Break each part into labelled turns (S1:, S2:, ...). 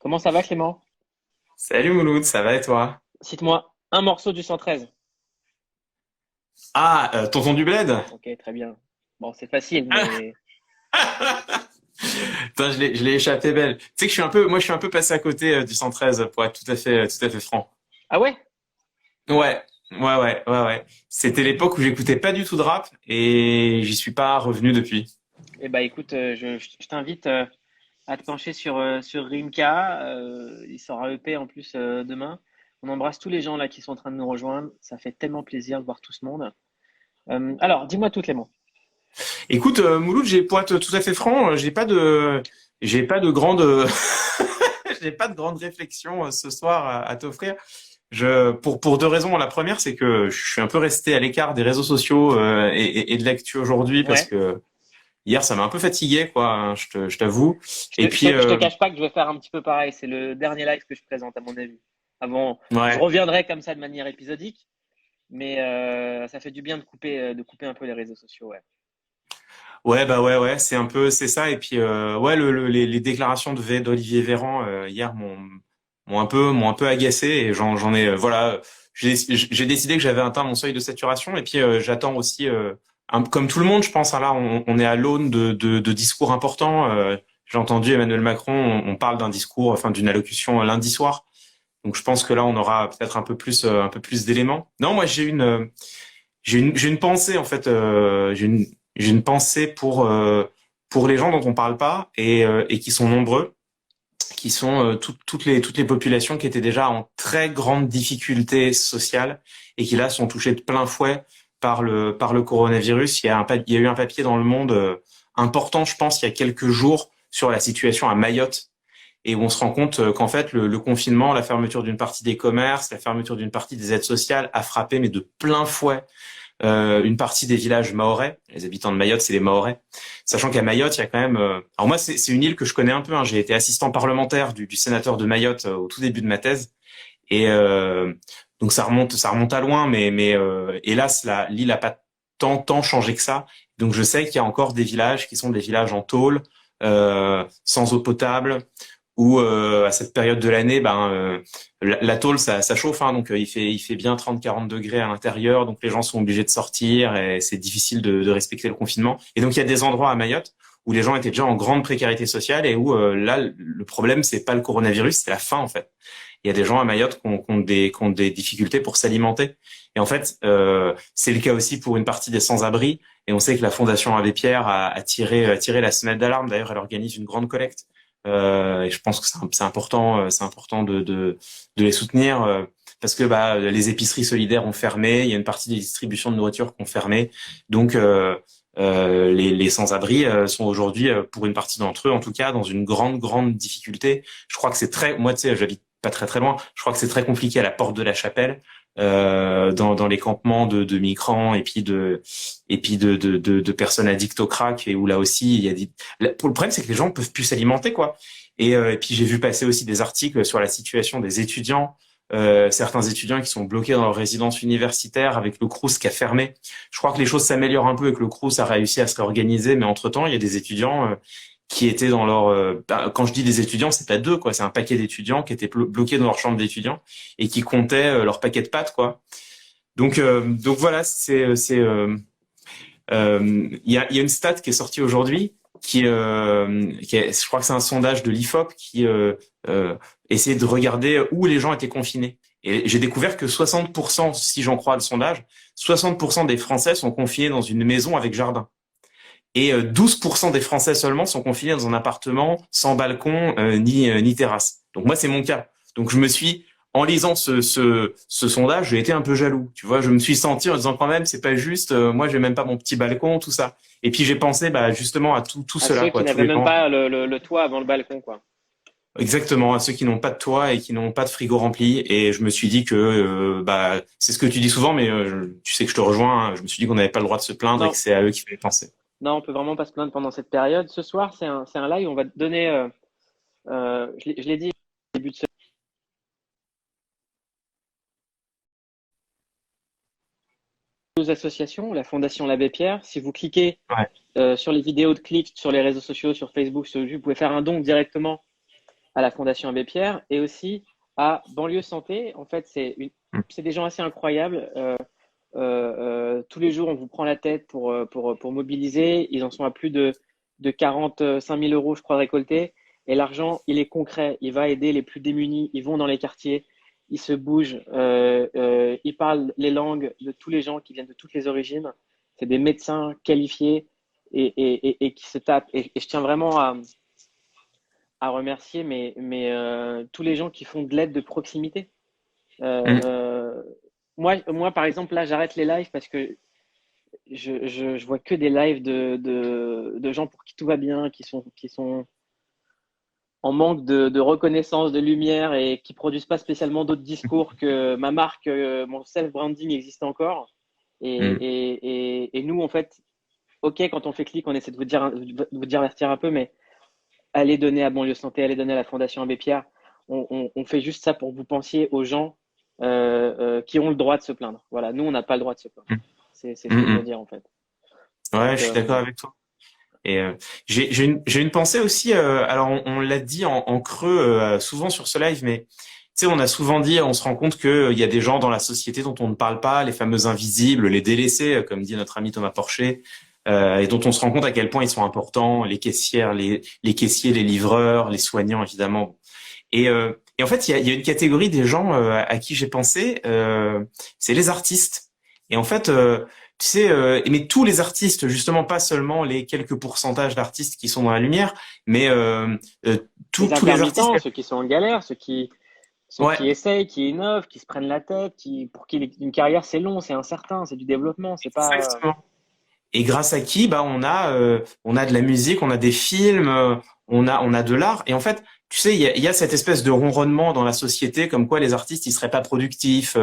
S1: Comment ça va, Clément?
S2: Salut Mouloud, ça va et toi?
S1: Cite-moi un morceau du 113.
S2: Ah, Tonton du Bled?
S1: Ok, très bien. Bon, c'est facile, mais.
S2: Putain, je l'ai échappé belle. Tu sais que moi je suis un peu passé à côté du 113 pour être tout à fait franc.
S1: Ah ouais?
S2: Ouais, ouais. C'était l'époque où j'écoutais pas du tout de rap et j'y suis pas revenu depuis.
S1: Eh bah écoute, je t'invite à te pencher sur Rimka. Il sort un EP en plus demain. On embrasse tous les gens là qui sont en train de nous rejoindre. Ça fait tellement plaisir de voir tout ce monde. Alors, dis-moi tout, Clément.
S2: Écoute, Mouloud, pour être tout à fait franc, j'ai pas de grande, j'ai pas de grande réflexion ce soir à t'offrir. Pour deux raisons. La première, c'est que je suis un peu resté à l'écart des réseaux sociaux et de l'actu aujourd'hui parce
S1: Ouais.
S2: que hier, ça m'a un peu fatigué, quoi, hein, je t'avoue.
S1: Je
S2: Et
S1: te, je
S2: puis,
S1: te, je te cache pas que je vais faire un petit peu pareil. C'est le dernier live que je présente, à mon avis. Avant, je
S2: ouais,
S1: reviendrai comme ça de manière épisodique. Mais ça fait du bien de couper un peu les réseaux sociaux, ouais.
S2: ouais, c'est ça. Et puis, ouais, les déclarations d'Olivier Véran hier m'ont un peu agacé et j'en ai, voilà, j'ai décidé que j'avais atteint mon seuil de saturation. Et puis, j'attends aussi, comme tout le monde, je pense, hein, là, on est à l'aune de discours importants. J'ai entendu Emmanuel Macron, on parle d'un discours, enfin, d'une allocution lundi soir. Donc, je pense que là, on aura peut-être un peu plus d'éléments. Non, moi, j'ai une pensée en fait. J'ai une pensée pour les gens dont on parle pas et qui sont nombreux, qui sont toutes les populations qui étaient déjà en très grande difficulté sociale et qui là sont touchées de plein fouet par le coronavirus. Il y a eu un papier dans Le Monde important, je pense, il y a quelques jours sur la situation à Mayotte et où on se rend compte qu'en fait le confinement, la fermeture d'une partie des commerces, la fermeture d'une partie des aides sociales a frappé mais de plein fouet une partie des villages mahorais. Les habitants de Mayotte, c'est les Mahorais. Sachant qu'à Mayotte, il y a quand même. Alors moi, c'est une île que je connais un peu. Hein. J'ai été assistant parlementaire du sénateur de Mayotte au tout début de ma thèse. Et donc ça remonte à loin, mais hélas, l'île a pas tant changé que ça. Donc je sais qu'il y a encore des villages qui sont des villages en tôle, sans eau potable, où à cette période de l'année, la tôle ça chauffe, hein, donc il fait bien 30-40 degrés à l'intérieur, donc les gens sont obligés de sortir et c'est difficile de respecter le confinement. Et donc il y a des endroits à Mayotte où les gens étaient déjà en grande précarité sociale et où là le problème c'est pas le coronavirus, c'est la faim en fait. Il y a des gens à Mayotte qui ont des difficultés pour s'alimenter. Et en fait, c'est le cas aussi pour une partie des sans-abri. Et on sait que la Fondation Abbé Pierre a tiré la sonnette d'alarme. D'ailleurs, elle organise une grande collecte. Et je pense que c'est important de les soutenir parce que bah, les épiceries solidaires ont fermé. Il y a une partie des distributions de nourriture qui ont fermé. Donc, les sans-abri sont aujourd'hui, pour une partie d'entre eux, en tout cas, dans une grande difficulté. Je crois que c'est très, moi, tu sais, j'habite pas très loin. Je crois que c'est très compliqué à la porte de la Chapelle, dans les campements de migrants et puis de personnes addictes au crack et où là aussi il y a des. Pour le problème, c'est que les gens peuvent plus s'alimenter quoi. Et puis j'ai vu passer aussi des articles sur la situation des étudiants. Certains étudiants qui sont bloqués dans leur résidence universitaire avec le Crous qui a fermé. Je crois que les choses s'améliorent un peu et que le Crous a réussi à se réorganiser, mais entre-temps, il y a des étudiants qui étaient dans leur quand je dis des étudiants, c'est pas deux quoi, c'est un paquet d'étudiants qui étaient bloqués dans leur chambre d'étudiants et qui comptaient leur paquet de pâtes quoi. Donc voilà, il y a une stat qui est sortie aujourd'hui je crois que c'est un sondage de l'IFOP qui essayait de regarder où les gens étaient confinés. Et j'ai découvert que 60%, si j'en crois le sondage, 60% des Français sont confinés dans une maison avec jardin. Et 12% des Français seulement sont confinés dans un appartement sans balcon ni terrasse. Donc moi, c'est mon cas. Donc je me suis, en lisant ce sondage, j'ai été un peu jaloux. Tu vois, je me suis senti en disant quand même, c'est pas juste. Moi, j'ai même pas mon petit balcon, tout ça. Et puis j'ai pensé, bah, justement à tout
S1: À
S2: cela,
S1: ceux qui
S2: quoi, tous
S1: n'avaient
S2: les
S1: même
S2: gens.
S1: pas le toit avant le balcon, quoi.
S2: Exactement, à ceux qui n'ont pas de toit et qui n'ont pas de frigo rempli. Et je me suis dit que, bah, c'est ce que tu dis souvent, mais tu sais que je te rejoins. Hein. Je me suis dit qu'on n'avait pas le droit de se plaindre et que
S1: Non,
S2: c'est à eux qu'il fallait penser.
S1: non, on peut vraiment pas se plaindre pendant cette période. Ce soir, c'est un live. On va te donner, je l'ai dit au début de ce aux associations, la Fondation l'Abbé Pierre. Si vous cliquez
S2: Ouais.
S1: sur les vidéos de clics sur les réseaux sociaux, sur Facebook, sur YouTube, vous pouvez faire un don directement à la Fondation Abbé Pierre et aussi à Banlieue Santé. En fait, c'est des gens assez incroyables. Tous les jours, on vous prend la tête pour mobiliser. Ils en sont à plus de 45 000 euros, je crois, récoltés. Et l'argent, il est concret. Il va aider les plus démunis. Ils vont dans les quartiers. Ils se bougent. Ils parlent les langues de tous les gens qui viennent de toutes les origines. C'est des médecins qualifiés et qui se tapent. Et je tiens vraiment à remercier tous les gens qui font de l'aide de proximité. Euh,
S2: Mm.
S1: euh, moi, par exemple, là, j'arrête les lives parce que je vois que des lives de gens pour qui tout va bien, qui sont en manque de reconnaissance, de lumière et qui produisent pas spécialement d'autres discours que ma marque, mon self-branding existe encore.
S2: Mm.
S1: Et nous, en fait, ok, quand on fait clic, on essaie de vous divertir un peu, mais allez donner à Banlieue Santé, allez donner à la Fondation Abbé Pierre. On fait juste ça pour que vous pensiez aux gens qui ont le droit de se plaindre. Voilà, nous, on n'a pas le droit de se plaindre.
S2: Mm.
S1: C'est ce que je veux
S2: Mm.
S1: dire, en fait.
S2: Ouais,
S1: Donc,
S2: je suis d'accord avec toi. Et j'ai une pensée aussi. Alors on l'a dit en creux souvent sur ce live, mais tu sais, on a souvent dit, on se rend compte que il y a des gens dans la société dont on ne parle pas, les fameux invisibles, les délaissés, comme dit notre ami Thomas Porcher, et dont on se rend compte à quel point ils sont importants, les caissières, les caissiers, les livreurs, les soignants évidemment. Et en fait, il y a une catégorie des gens à qui j'ai pensé, c'est les artistes. Et en fait, tu sais, mais tous les artistes, justement, pas seulement les quelques pourcentages d'artistes qui sont dans la lumière, mais euh,
S1: les
S2: tous les artistes.
S1: intermittents, ceux qui sont en galère, ceux qui
S2: Ouais,
S1: essayent, qui innovent, qui se prennent la tête, pour qui une carrière c'est long, c'est incertain, c'est du développement, c'est pas.
S2: exactement. Et grâce à qui, bah, on a de la musique, on a des films, on a de l'art. Et en fait, tu sais, il y a cette espèce de ronronnement dans la société, comme quoi les artistes, ils seraient pas productifs,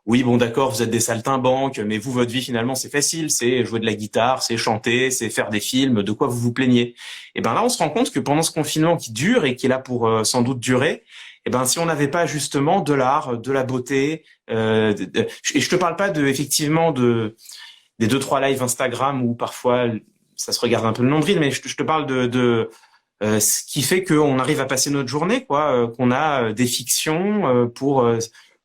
S2: oui, bon, d'accord, vous êtes des saltimbanques, mais vous, votre vie, finalement, c'est facile, c'est jouer de la guitare, c'est chanter, c'est faire des films, de quoi vous vous plaignez. Et ben là, on se rend compte que pendant ce confinement qui dure et qui est là pour sans doute durer, et ben si on n'avait pas justement de l'art, de la beauté, et je te parle pas de effectivement des deux trois lives Instagram où parfois ça se regarde un peu le nombril, mais je te parle de ce qui fait qu'on arrive à passer notre journée, quoi, qu'on a des fictions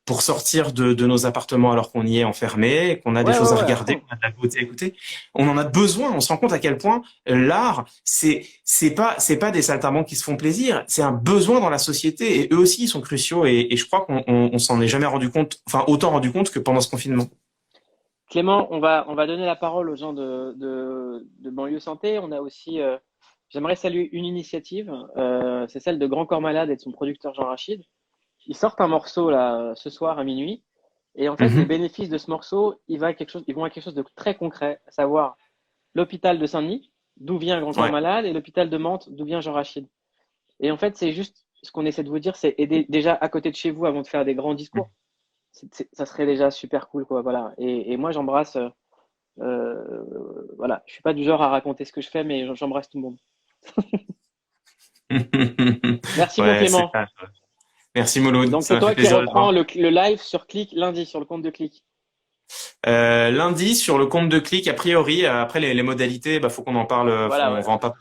S2: pour sortir de nos appartements alors qu'on y est enfermé, qu'on a des
S1: Ouais, ouais,
S2: choses à
S1: ouais, à
S2: regarder,
S1: fond.
S2: qu'on a de la beauté à écouter. On en a besoin. On se rend compte à quel point l'art, c'est pas des saltimbanques qui se font plaisir, c'est un besoin dans la société et eux aussi ils sont cruciaux et je crois qu'on s'en est jamais rendu compte, enfin autant rendu compte que pendant ce confinement.
S1: Clément, on va donner la parole aux gens de Banlieue Santé. On a aussi, j'aimerais saluer une initiative, c'est celle de Grand Corps Malade et de son producteur Jean Rachid. Ils sortent un morceau là ce soir à minuit, et en fait les
S2: Mhm.
S1: bénéfices de ce morceau, ils vont à quelque chose de très concret, à savoir l'hôpital de Saint-Denis, d'où vient Grand Corps
S2: Ouais.
S1: Malade, et l'hôpital de Mantes, d'où vient Jean Rachid. Et en fait, c'est juste ce qu'on essaie de vous dire, c'est aider déjà à côté de chez vous avant de faire des grands discours. Ça serait déjà super cool, quoi. Voilà. Et moi, j'embrasse. Voilà, je suis pas du genre à raconter ce que je fais, mais j'embrasse tout le monde. Merci, mon
S2: Ouais, c'est
S1: Clément.
S2: ça. Merci Mouloud,
S1: Donc,
S2: ça
S1: c'est
S2: m'a fait
S1: toi qui
S2: plaisir de te
S1: reprends
S2: voir.
S1: le live sur Click lundi, sur le compte de Click.
S2: Lundi, sur le compte de Click, a priori, après les modalités, bah, faut qu'on en parle,
S1: Voilà,
S2: on
S1: ouais.
S2: va en parler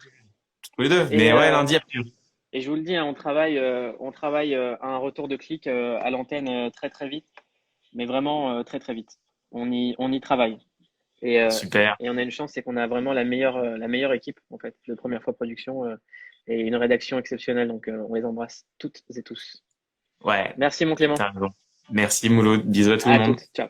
S2: tous les deux.
S1: Et,
S2: Mais ouais,
S1: euh,
S2: lundi, a priori.
S1: et je vous le dis, hein, on travaille à un retour de Click à l'antenne très, très vite, mais vraiment très, très vite. On y travaille. Et, euh,
S2: Super.
S1: et on a une chance, c'est qu'on a vraiment la meilleure équipe, en fait, de Première Fois Production et une rédaction exceptionnelle. Donc, on les embrasse toutes et tous.
S2: Ouais,
S1: Merci, mon Clément.
S2: t'as raison. Merci Mouloud. Bisous à tout le
S1: À
S2: monde.
S1: toutes. Ciao.